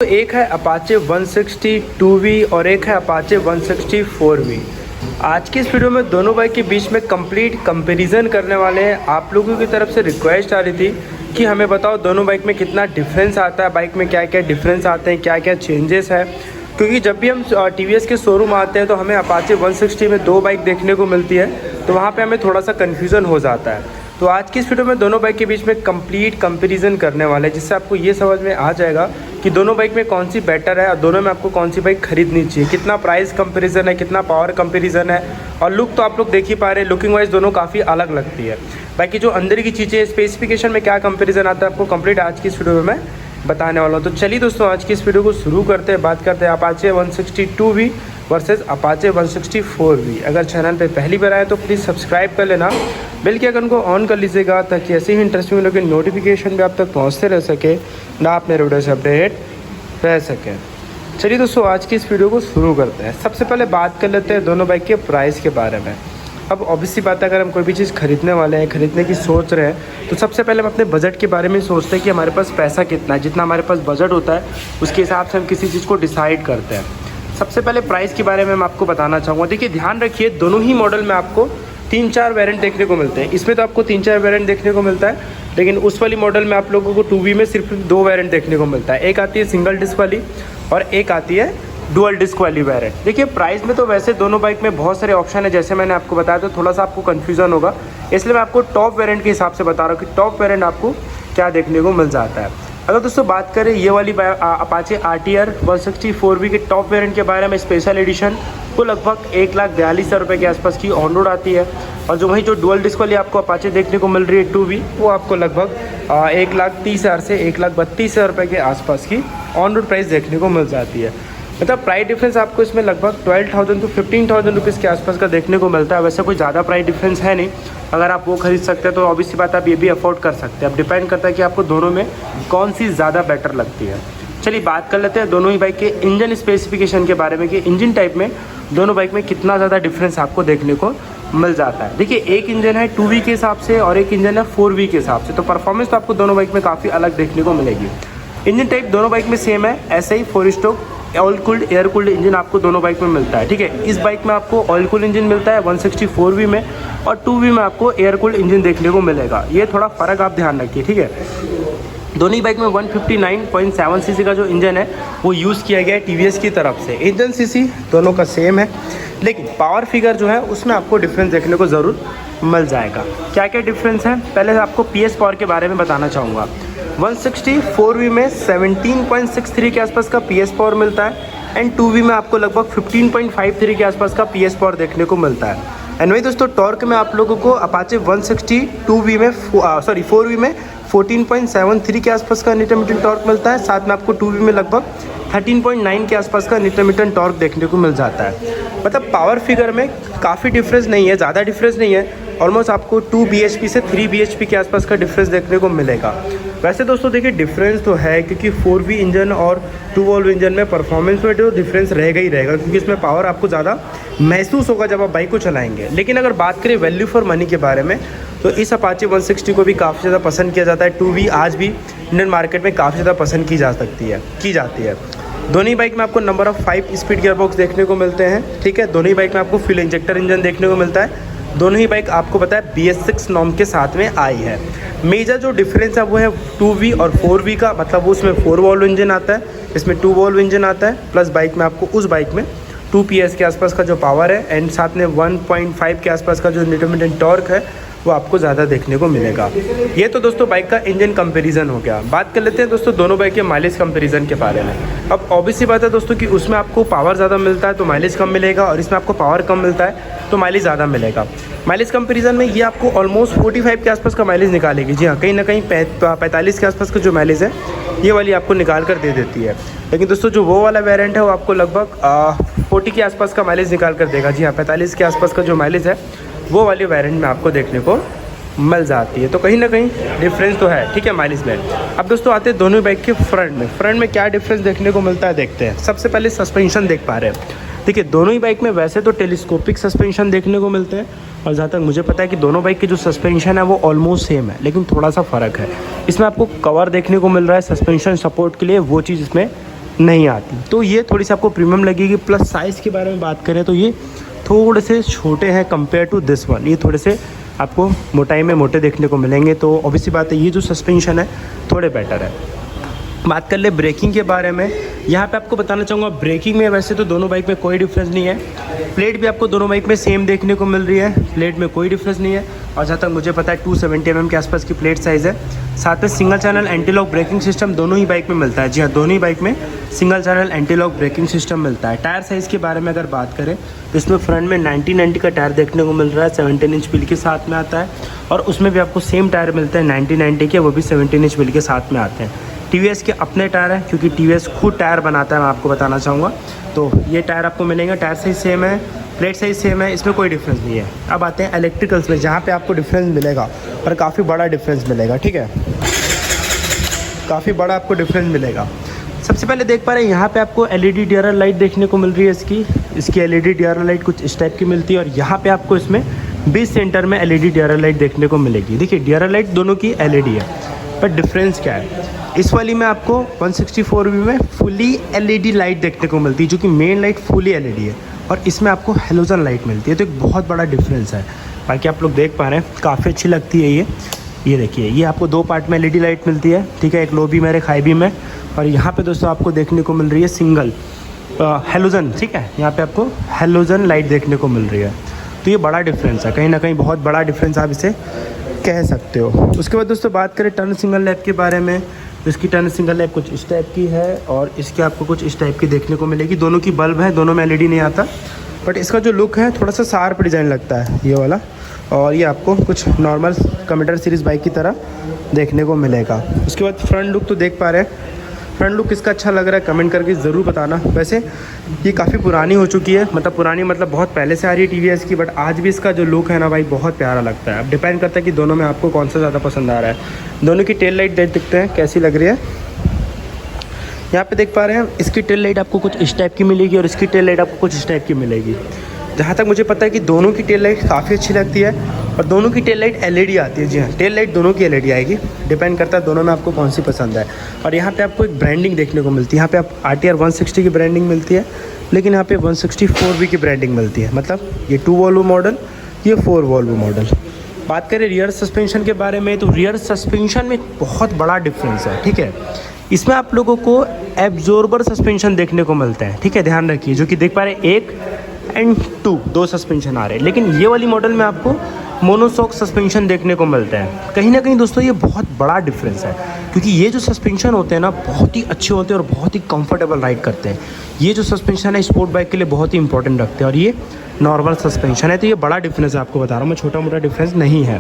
तो एक है अपाचे 160 2V और एक है अपाचे 160 4V। आज की इस वीडियो में दोनों बाइक के बीच में कंप्लीट कंपैरिजन करने वाले हैं। आप लोगों की तरफ से रिक्वेस्ट आ रही थी कि हमें बताओ दोनों बाइक में कितना डिफरेंस आता है, बाइक में क्या क्या डिफरेंस आते हैं, क्या क्या चेंजेस है। क्योंकि जब भी हम TVS के शोरूम आते हैं तो हमें अपाचे 160 में दो बाइक देखने को मिलती है, तो वहाँ पर हमें थोड़ा सा कन्फ्यूज़न हो जाता है। तो आज की इस वीडियो में दोनों बाइक के बीच में कंप्लीट कंपैरिजन करने वाले हैं, जिससे आपको ये समझ में आ जाएगा कि दोनों बाइक में कौन सी बेटर है और दोनों में आपको कौन सी बाइक खरीदनी चाहिए, कितना प्राइस कंपैरिजन है, कितना पावर कंपैरिजन है। और लुक तो आप लोग देख ही पा रहे हैं, लुकिंग वाइज दोनों काफ़ी अलग लगती है। बाकी जो अंदर की चीज़ें, स्पेसिफिकेशन में क्या कंपैरिजन आता है, आपको कंप्लीट आज की इस वीडियो में मैं बताने वाला हूँ। तो चलिए दोस्तों, आज की इस वीडियो को शुरू करते हैं। बात करते हैं Apache 160 2V versus Apache 160 4V। अगर चैनल पे पहली बार आए तो प्लीज़ सब्सक्राइब कर लेना, बेल के आइकन को ऑन कर लीजिएगा, ताकि ऐसे ही इंटरेस्टिंग वीडियो की नोटिफिकेशन भी आप तक पहुंचते रह सके ना, आप मेरे वीडियो से अपडेट रह सकें। चलिए दोस्तों, आज की इस वीडियो को शुरू करते हैं। सबसे पहले बात कर लेते हैं दोनों बाइक के प्राइस के बारे में। अब ऑब्वियसली बात है, अगर हम कोई भी चीज़ खरीदने वाले हैं, खरीदने की सोच रहे हैं, तो सबसे पहले हम अपने बजट के बारे में सोचते हैं कि हमारे पास पैसा कितना है। जितना हमारे पास बजट होता है उसके हिसाब से हम किसी चीज़ को डिसाइड करते हैं। सबसे पहले प्राइस के बारे में मैं आपको बताना चाहूँगा। देखिए, ध्यान रखिए, दोनों ही मॉडल में आपको 3-4 वेरिएंट देखने को मिलते हैं। इसमें तो आपको 3-4 वेरिएंट देखने को मिलता है, लेकिन उस वाली मॉडल में आप लोगों को 2V में सिर्फ 2 वेरिएंट देखने को मिलता है। एक आती है सिंगल डिस्क वाली और एक आती है डुअल डिस्क वाली वेरिएंट। देखिए, प्राइस में तो वैसे दोनों बाइक में बहुत सारे ऑप्शन है, जैसे मैंने आपको बताया, तो थोड़ा सा आपको कन्फ्यूज़न होगा, इसलिए मैं आपको टॉप वेरिएंट के हिसाब से बता रहा हूँ कि टॉप वेरिएंट आपको क्या देखने को मिल जाता है। अगर दोस्तों बात करें ये वाली अपाचे RTR 160 4V के टॉप वेरिएंट के बारे में, स्पेशल एडिशन, वो लगभग 1,42,000 रुपये के आसपास की ऑन रोड आती है। और जो वही जो डुअल डिस्क वाली आपको अपाचे देखने को मिल रही है 2V, वो आपको लगभग 1,30,000 से 1,32,000 रुपये के आसपास की ऑन रोड प्राइस देखने को मिल जाती है। मतलब प्राइस डिफरेंस आपको इसमें लगभग 12,000 to 15,000 रुपीज़ के आसपास का देखने को मिलता है। वैसे कोई ज़्यादा प्राइस डिफरेंस है नहीं। अगर आप वो खरीद सकते हैं तो ऑब्वियसली बात आप ये भी अफोर्ड कर सकते हैं। अब डिपेंड करता है कि आपको दोनों में कौन सी ज़्यादा बेटर लगती है। चलिए बात कर लेते हैं दोनों ही बाइक के इंजन स्पेसिफिकेशन के बारे में, कि इंजन टाइप में दोनों बाइक में कितना ज़्यादा डिफरेंस आपको देखने को मिल जाता है। देखिए, एक इंजन है 2V के हिसाब से और एक इंजन है 4V के हिसाब से, तो परफॉर्मेंस तो आपको दोनों बाइक में काफ़ी अलग देखने को मिलेगी। इंजन टाइप दोनों बाइक में सेम है, ऐसे ही 4 stroke oil cooled air cooled engine आपको दोनों बाइक में मिलता है। ठीक है, इस बाइक में आपको ऑयल कूल्ड इंजन मिलता है 160 4V में, और 2V में आपको एयर कूल्ड इंजन देखने को मिलेगा। ये थोड़ा फ़र्क आप ध्यान रखिए। ठीक है, दोनों ही बाइक में 159.7 cc का जो इंजन है वो यूज़ किया गया है TVS की तरफ से। इंजन CC दोनों का सेम है, लेकिन पावर फिगर जो है उसमें आपको डिफरेंस देखने को ज़रूर मिल जाएगा। क्या क्या डिफरेंस है, पहले आपको PS पावर के बारे में बताना चाहूँगा। 160 4V में 17.63 के आसपास का PS पावर मिलता है, एंड 2V में आपको लगभग 15.53 के आसपास का PS पावर देखने को मिलता है। एंड वही दोस्तों, टॉर्क में आप लोगों को अपाचे 160 2V में 4V में 14.73 के आसपास का न्यूटन मीटर टॉर्क मिलता है। साथ में आपको 2V में लगभग 13.9 के आसपास का न्यूटन मीटर टॉर्क देखने को मिल जाता है। मतलब पावर फिगर में काफ़ी डिफरेंस नहीं है, ज़्यादा डिफरेंस नहीं है। ऑलमोस्ट आपको 2 bhp से 3 bhp के आसपास का डिफरेंस देखने को मिलेगा। वैसे दोस्तों देखिए, डिफरेंस तो है, क्योंकि 4V इंजन और 2 वॉल्व इंजन में परफॉर्मेंस में तो डिफरेंस रहेगा ही रहेगा, क्योंकि इसमें पावर आपको ज़्यादा महसूस होगा जब आप बाइक को चलाएंगे। लेकिन अगर बात करें वैल्यू फॉर मनी के बारे में, तो इस अपाचे 160 को भी काफ़ी ज़्यादा पसंद किया जाता है। 2V आज भी इंडियन मार्केट में काफ़ी ज़्यादा पसंद की जाती है। दोनों ही बाइक में आपको नंबर ऑफ 5 स्पीड गियरबॉक्स देखने को मिलते हैं। ठीक है, दोनों ही बाइक में आपको फ्यूल इंजेक्टर इंजन देखने को मिलता है। दोनों ही बाइक आपको पता है BS6 नॉर्म के साथ में आई है। मेजर जो डिफरेंस है वो है 2V और 4V का, मतलब वो उसमें 4 वॉल्व इंजन आता है, इसमें 2 वॉल्व इंजन आता है। प्लस बाइक में आपको उस बाइक में 2 PS के आसपास का जो पावर है, एंड साथ में 1.5 के आसपास का जो न्यूटन मीटर टॉर्क है वो आपको ज़्यादा देखने को मिलेगा। ये तो दोस्तों बाइक का इंजन कंपैरिजन हो गया। बात कर लेते हैं दोस्तों दोनों बाइक के माइलेज कंपैरिजन के बारे में। अब ऑब्वियसली बात है दोस्तों कि उसमें आपको पावर ज़्यादा मिलता है तो माइलेज कम मिलेगा, और इसमें आपको पावर कम मिलता है तो माइलेज ज़्यादा मिलेगा। माइलेज कंपैरिजन में ये आपको ऑलमोस्ट 45 के आसपास का माइलेज निकालेगी। जी हाँ, कहीं ना कहीं 45 के आसपास का जो माइलेज है ये वाली आपको निकाल कर दे देती है। लेकिन दोस्तों जो वो वाला वेरिएंट है वो आपको लगभग 40 के आसपास का माइलेज निकाल कर देगा। जी हाँ, 45 के आसपास का जो माइलेज है वो वाली वेरिएंट में आपको देखने को मिल जाती है। तो कहीं ना कहीं डिफरेंस तो है, ठीक है, माइलेज में। अब दोस्तों आते हैं दोनों बाइक के फ्रंट में क्या डिफरेंस देखने को मिलता है, देखते हैं। सबसे पहले सस्पेंशन देख पा रहे हैं। देखिए, दोनों ही बाइक में वैसे तो टेलीस्कोपिक सस्पेंशन देखने को मिलते हैं, और जहाँ तक मुझे पता है कि दोनों बाइक के जो सस्पेंशन है वो ऑलमोस्ट सेम है, लेकिन थोड़ा सा फ़र्क है। इसमें आपको कवर देखने को मिल रहा है सस्पेंशन सपोर्ट के लिए, वो चीज़ इसमें नहीं आती, तो ये थोड़ी सी आपको प्रीमियम लगेगी। प्लस साइज़ के बारे में बात करें तो ये थोड़े से छोटे हैं कंपेयर टू दिस वन, ये थोड़े से आपको मोटाई में मोटे देखने को मिलेंगे। तो ऑब्वियसली बात है ये जो सस्पेंशन है थोड़े बेटर है। बात कर ले ब्रेकिंग के बारे में, यहाँ पे आपको बताना चाहूँगा ब्रेकिंग में वैसे तो दोनों बाइक में कोई डिफरेंस नहीं है। प्लेट भी आपको दोनों बाइक में सेम देखने को मिल रही है, प्लेट में कोई डिफरेंस नहीं है। और जहाँ तक मुझे पता है 270 mm के आसपास की प्लेट साइज़ है। साथ में single channel anti lock braking system दोनों ही बाइक में मिलता है। जी हाँ, दोनों ही बाइक में single channel anti lock braking system मिलता है। टायर साइज़ के बारे में अगर बात करें तो इसमें फ्रंट में 1990 का टायर देखने को मिल रहा है, 17 इंच व्हील के साथ में आता है। और उसमें भी आपको सेम टायर मिलते हैं 1990 के, वो भी 17 इंच व्हील के साथ में आते हैं। TVS के अपने टायर हैं, क्योंकि TVS खुद टायर बनाता है, मैं आपको बताना चाहूँगा। तो ये टायर आपको मिलेंगे, टायर साइज़ सेम है, प्लेट साइज़ सेम है, इसमें कोई डिफरेंस नहीं है। अब आते हैं इलेक्ट्रिकल्स में, जहाँ पे आपको डिफरेंस मिलेगा और काफ़ी बड़ा डिफरेंस मिलेगा। ठीक है, काफ़ी बड़ा आपको डिफरेंस मिलेगा। सबसे पहले देख पा रहे हैं यहाँ पे आपको LED DRL लाइट देखने को मिल रही है। इसकी LED DRL लाइट कुछ इस टाइप की मिलती है। और यहाँ पे आपको इसमें बीच सेंटर में LED DRL लाइट देखने को मिलेगी। देखिए DRL लाइट दोनों की LED है, पर डिफरेंस क्या है, इस वाली में आपको 164V में फुली LED लाइट देखने को मिलती है, जो कि मेन लाइट फुली LED है। और इसमें आपको हेलोजन लाइट मिलती है, तो एक बहुत बड़ा डिफरेंस है। बाकी आप लोग देख पा रहे हैं काफ़ी अच्छी लगती है ये देखिए, ये आपको 2 पार्ट में LED लाइट मिलती है। ठीक है, एक लो बीम है, एक हाई बीम है। और यहाँ पे दोस्तों आपको देखने को मिल रही है सिंगल हेलोजन। ठीक है, यहाँ पे आपको हेलोजन लाइट देखने को मिल रही है। तो ये बड़ा डिफरेंस है, कहीं ना कहीं बहुत बड़ा डिफरेंस आप इसे कह सकते हो। उसके बाद दोस्तों बात करें टर्न सिंगल लैप के बारे में, तो इसकी टर्न सिंगल लैप कुछ इस टाइप की है और इसके आपको कुछ इस टाइप की देखने को मिलेगी। दोनों की बल्ब है, दोनों में LED नहीं आता, बट इसका जो लुक है थोड़ा सा शार्प डिज़ाइन लगता है ये वाला। और ये आपको कुछ नॉर्मल कम्यूटर सीरीज़ बाइक की तरह देखने को मिलेगा। उसके बाद फ्रंट लुक तो देख पा रहे हैं, फ्रंट लुक किसका अच्छा लग रहा है कमेंट करके ज़रूर बताना। वैसे ये काफ़ी पुरानी हो चुकी है, मतलब पुरानी मतलब बहुत पहले से आ रही है TVS की, बट आज भी इसका जो लुक है ना भाई बहुत प्यारा लगता है। अब डिपेंड करता है कि दोनों में आपको कौन सा ज़्यादा पसंद आ रहा है। दोनों की टेल लाइट देखते हैं कैसी लग रही है। यहाँ पे देख पा रहे हैं इसकी टेल लाइट आपको कुछ इस टाइप की मिलेगी और इसकी टेल लाइट आपको कुछ इस टाइप की मिलेगी। जहाँ तक मुझे पता है कि दोनों की टेल लाइट काफ़ी अच्छी लगती है और दोनों की टेल लाइट LED आती है। जी हाँ, टेल लाइट दोनों की LED आएगी, डिपेंड करता है दोनों में आपको कौन सी पसंद है। और यहाँ पे आपको एक ब्रांडिंग देखने को मिलती है, यहाँ पे आप RTR 160 की ब्रांडिंग मिलती है, लेकिन यहाँ पे 164V की ब्रांडिंग मिलती है। मतलब ये 2 वॉल्व मॉडल, ये 4 वॉल्व मॉडल। बात करें रियर सस्पेंशन के बारे में, तो रियर सस्पेंशन में बहुत बड़ा डिफरेंस है। ठीक है, इसमें आप लोगों को एब्जॉर्बर सस्पेंशन देखने को मिलता है। ठीक है, ध्यान रखिए, जो कि देख पा रहे हैं 1 और 2 सस्पेंशन आ रहे हैं, लेकिन ये वाली मॉडल में आपको मोनोशॉक सस्पेंशन देखने को मिलता है। कहीं ना कहीं दोस्तों ये बहुत बड़ा डिफरेंस है, क्योंकि ये जो सस्पेंशन होते हैं ना बहुत ही अच्छे होते हैं और बहुत ही कंफर्टेबल राइड करते हैं। ये जो सस्पेंशन है स्पोर्ट बाइक के लिए बहुत ही इंपॉर्टेंट रखते हैं, और ये नॉर्मल सस्पेंशन है, तो ये बड़ा डिफरेंस है, आपको बता रहा हूँ मैं, छोटा मोटा डिफरेंस नहीं है।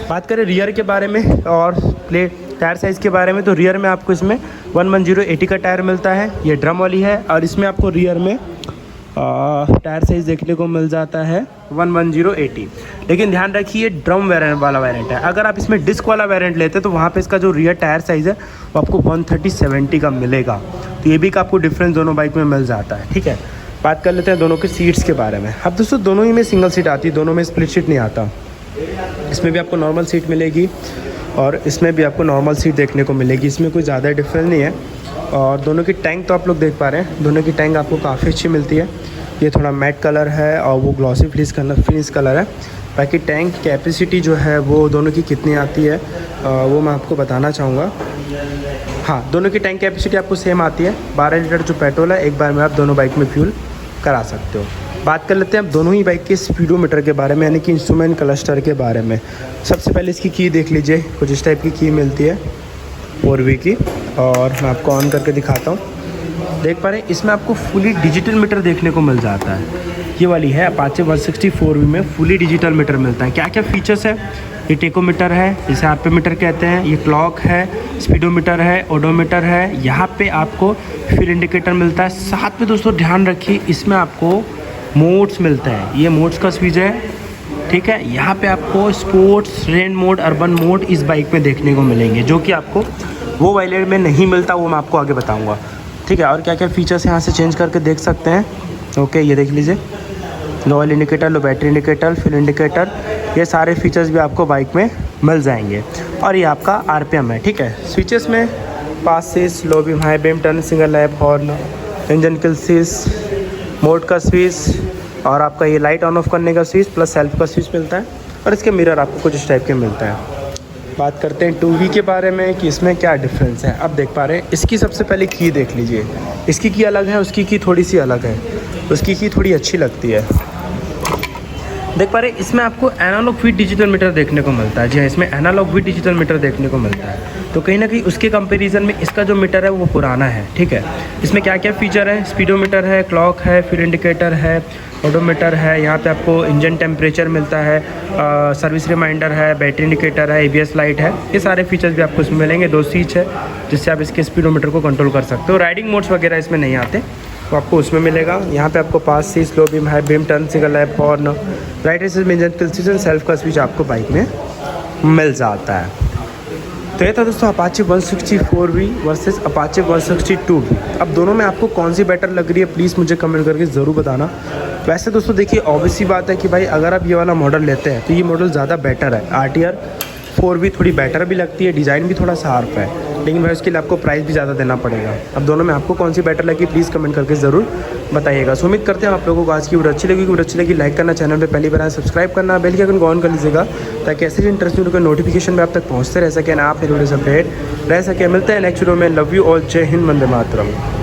बात करें रियर के बारे में और टायर साइज़ के बारे में, तो रियर में आपको इसमें 110/80 का टायर मिलता है, ये ड्रम वाली है। और इसमें आपको रियर में टायर साइज़ देखने को मिल जाता है 110/80, लेकिन ध्यान रखिए ड्रम वेरिएंट वाला वेरिएंट है। अगर आप इसमें डिस्क वाला वेरिएंट लेते हैं तो वहाँ पे इसका जो रियर टायर साइज़ है वो आपको 130/70 का मिलेगा। तो ये भी का आपको डिफरेंस दोनों बाइक में मिल जाता है। ठीक है, बात कर लेते हैं दोनों के सीट्स के बारे में। अब दोस्तों दोनों ही में सिंगल सीट आती है, दोनों में स्प्लिट सीट नहीं आता। इसमें भी आपको नॉर्मल सीट मिलेगी और इसमें भी आपको नॉर्मल सीट देखने को मिलेगी, इसमें कोई ज़्यादा डिफरेंस नहीं है। और दोनों की टैंक तो आप लोग देख पा रहे हैं, दोनों की टैंक आपको काफ़ी अच्छी मिलती है। ये थोड़ा मैट कलर है और वो ग्लॉसी फिनिश कलर है। बाकी टैंक कैपेसिटी जो है वो दोनों की कितनी आती है वो मैं आपको बताना चाहूँगा। हाँ, दोनों की टैंक कैपेसिटी आपको सेम आती है, 12 लीटर जो पेट्रोल है एक बार में आप दोनों बाइक में फ्यूल करा सकते हो। बात कर लेते हैं अब दोनों ही बाइक के स्पीडोमीटर के बारे में, यानी कि इंस्ट्रूमेंट क्लस्टर के बारे में। सबसे पहले इसकी की देख लीजिए, कुछ इस टाइप की की मिलती है 4V की, और मैं आपको ऑन करके दिखाता हूँ। देख पा रहे हैं इसमें आपको फुली डिजिटल मीटर देखने को मिल जाता है। ये वाली है अपाचे 164V में फुली डिजिटल मीटर मिलता है। क्या क्या फीचर्स है, ये टेकोमीटर है, इसे RPM मीटर कहते हैं, ये क्लॉक है, स्पीडोमीटर है, ओडोमीटर है, यहाँ पे आपको फिर इंडिकेटर मिलता है। साथ में दोस्तों ध्यान रखिए इसमें आपको मोड्स मिलते हैं, ये मोड्स का स्विच है। ठीक है, यहाँ पे आपको sports, rain mode, urban mode इस बाइक में देखने को मिलेंगे, जो कि आपको वो वायलेट में नहीं मिलता, वो मैं आपको आगे बताऊँगा। ठीक है, और क्या क्या फीचर्स यहाँ से चेंज करके देख सकते हैं। ओके, ये देख लीजिए, लो ऑयल इंडिकेटर, लो बैटरी इंडिकेटर, फ्यूल इंडिकेटर, ये सारे फीचर्स भी आपको बाइक में मिल जाएंगे। और ये आपका RPM है। ठीक है, स्विचेस में passing, low beam, high beam, turn signal lamp, horn, engine kill switch, mode का स्विच और आपका ये लाइट ऑन ऑफ करने का स्विच प्लस सेल्फ का स्विच मिलता है और इसके मिरर आपको कुछ इस टाइप के मिलता है। बात करते हैं 2V के बारे में कि इसमें क्या डिफरेंस है। अब देख पा रहे हैं इसकी सबसे पहले की देख लीजिए, इसकी की अलग है, उसकी की थोड़ी सी अलग है, उसकी की थोड़ी अच्छी लगती है। देख पा रहे हैं इसमें आपको एनालॉग फीड डिजिटल मीटर देखने को मिलता है। जी हाँ, इसमें एनालॉग फीड डिजिटल मीटर देखने को मिलता है। तो कहीं ना कहीं उसके कंपैरिजन में इसका जो मीटर है वो पुराना है, ठीक है। इसमें क्या क्या फीचर है, स्पीडोमीटर है, क्लॉक है, फ्यूल इंडिकेटर है, ओडोमीटर है, यहाँ पे आपको इंजन टेम्परेचर मिलता है, सर्विस रिमाइंडर है, बैटरी इंडिकेटर है, ABS लाइट है। ये सारे फीचर्स भी आपको इसमें मिलेंगे। 2 स्विच है जिससे आप इसके स्पीडोमीटर को कंट्रोल कर सकते हो। राइडिंग मोड्स वगैरह इसमें नहीं आते, तो आपको उसमें मिलेगा। यहाँ पे आपको passing, low beam, high beam, turn signal lamp, horn, right assist, engine kill switch, self का स्विच आपको बाइक में मिल जाता है। तो ये था दोस्तों Apache 164V versus Apache 162V। अब दोनों में आपको कौन सी बेटर लग रही है प्लीज़ मुझे कमेंट करके ज़रूर बताना। वैसे दोस्तों देखिए ऑब्वियस सी बात है कि भाई अगर आप ये वाला मॉडल लेते हैं तो ये मॉडल ज़्यादा बेटर है। RTR 4V थोड़ी बेटर भी लगती है, डिज़ाइन भी थोड़ा शार्प है, लेकिन भाई उसके लिए आपको प्राइस भी ज़्यादा देना पड़ेगा। अब दोनों में आपको कौन सी बेटर लगी प्लीज़ कमेंट करके ज़रूर बताइएगा। सो उम्मीद करते हैं आप लोगों को आज की वीडियो अच्छी लगी लाइक करना, चैनल पे पहली बार आए सब्सक्राइब करना, बेल के आइकन को ऑन कर लीजिएगा ताकि ऐसे ही इंटरेस्टिंग वीडियो के नोटिफिकेशन में आप तक पहुँचते रह सकें ना, आप मेरे वीडियो से अपडेट रह सके। मिलते हैं नेक्स्ट वीडियो में। लव यू ऑल, जय हिंद, वंदे मातरम।